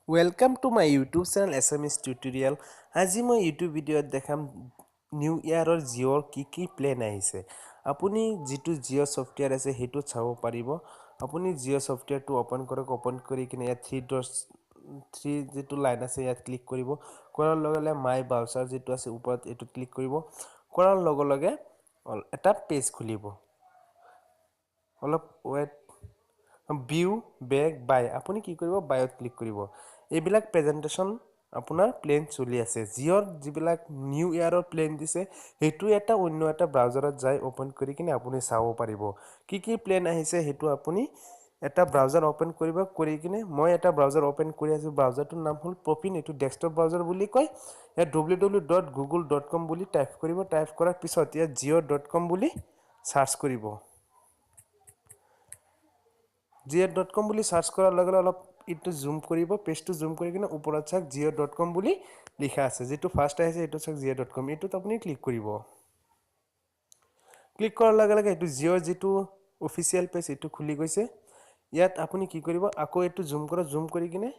Welcome to my YouTube channel Assamese tutorial. আজি মই YouTube ভিডিঅ'ত দেখাম নিউ ইয়াৰৰ জিঅ'ৰ কি প্লেন আহিছে। আপুনি যেটো জিঅ' সফটৱেৰ আছে হেতু চাব পাৰিব। আপুনি জিঅ' সফটৱেৰটো ওপেন কৰক, ওপেন কৰি কিনে ইয়াত 3 যেটো লাইন আছে ইয়াত ক্লিক কৰিব। কৰাৰ লগে লগে মাই ব্ৰাউজাৰ যেটো আছে ওপৰত এটোত ক্লিক কৰিব। কৰাৰ লগে লগে এটা পেজ খুলিব। অলপ ওয়েট ভিউ বেক বাই আপুনি কি কৰিব বায়ত ক্লিক কৰিব। এইবিলাক প্ৰেজেন্টেশন আপোনাৰ প্লেন চলি আছে। জিঅ'ৰ যিবিলাক নিউ ইয়াৰৰ প্লেন দিছে হেতু এটা অন্য এটা ব্ৰাউজাৰত যাই ওপেন কৰি কিনে আপুনি চাব পাৰিব। কি প্লেন আহিছে হেতু আপুনি এটা ব্ৰাউজাৰ ওপেন কৰিব, কৰি কিনে মই এটা ব্ৰাউজাৰ ওপেন কৰি আছো। ব্ৰাউজাৰটোৰ নাম হ'ল প্ৰপিন, এটো ডেস্কটপ ব্ৰাউজাৰ বুলি কয়। ইয়াত www.google.com বুলি টাইপ কৰিব। টাইপ কৰাৰ পিছত ইয়াত jio.com বুলি সাৰ্চ কৰিব। jio.com বুলি সাৰ্চ কৰাৰ লগে লগে অলপ ইটো জুম কৰিব, পেজটো জুম কৰি কিনে ওপৰত চাক jio.com বুলি লিখা আছে। যেটো ফাৰ্স্ট আহিছে এটো চাক jio.com, এটোত আপুনি ক্লিক কৰিব। ক্লিক কৰাৰ লগে লগে এটো জিঅ'ৰ যেটো অফিচিয়েল পেজ এটো খুলি গৈছে। ইয়াত আপুনি কি কৰিব, আকৌ এটো জুম কৰা, জুম কৰি কিনে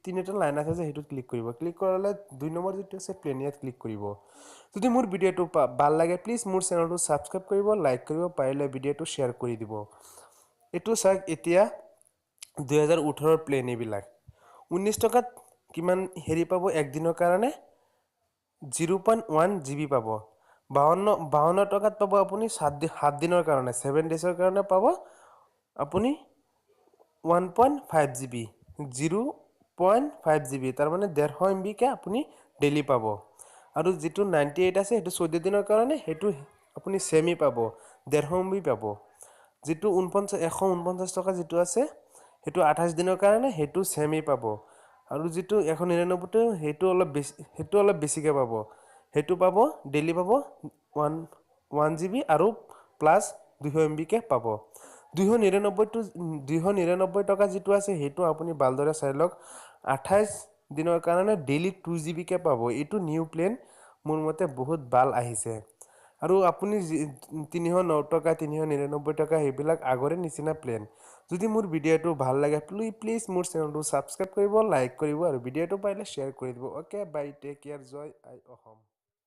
তিনিটা লাইন আছে যে হেতুত ক্লিক কৰিব। ক্লিক কৰালে 2 নম্বৰ যেটো আছে প্লেন ইয়াত ক্লিক কৰিব। যদি মোৰ ভিডিঅ'টো ভাল লাগে প্লিজ মোৰ চেনেলটো সাবস্ক্ৰাইব কৰিব, লাইক কৰিব, পাৰিলে ভিডিঅ'টো শ্বেয়াৰ কৰি দিব। এটো চাক এতিয়া 2018 প্লেন এইবিলাক 19 টকাত কিমান হেৰি পাব এক দিনৰ কাৰণে 0.1 GB পাব। 52 টকাত পাব আপুনি 7 দিনৰ কাৰণে 7 ডেজৰ কাৰণে পাব আপুনি 1.5 GB 0.5 GB তাৰ মানে 150 MB কে আপুনি ডেইলি পাব। আৰু যেটো 98 আছে হেতু 14 দিনৰ কাৰণে হেতু আপুনি সেমি পাব 150 MB পাব। যেটো 149 টকা যেটো আছে হেতু 28 দিনৰ কাৰণে হেতু সেমি পাব। আৰু যেটো 199 হেতু অলপ বেছিকে পাব। হেতু পাব ডেইলি পাব 1 GB আৰু প্লাস 200 MB কে পাব। 299 টকা যেটো আছে হেতু আপুনি ভালদৰে চাই লওক 28 দিনৰ কাৰণে ডেইলি 2 GB কে পাব। এটো নিউ প্লেন মোৰ মতে বহুত ভাল আহিছে। আৰু আপুনি 309 টকা 399 টকা হেবিলাক আগৰে নিচিনা প্লেন। যদি মোৰ ভিডিঅ'টো ভাল লাগে প্লিজ মোৰ চেনেলটো সাবস্ক্ৰাইব কৰিব, লাইক কৰিব আৰু ভিডিঅ'টো পাৰিলে শ্বেয়াৰ কৰি দিব। ওকে বাই, টেক কেয়াৰ, জয় আই অসম।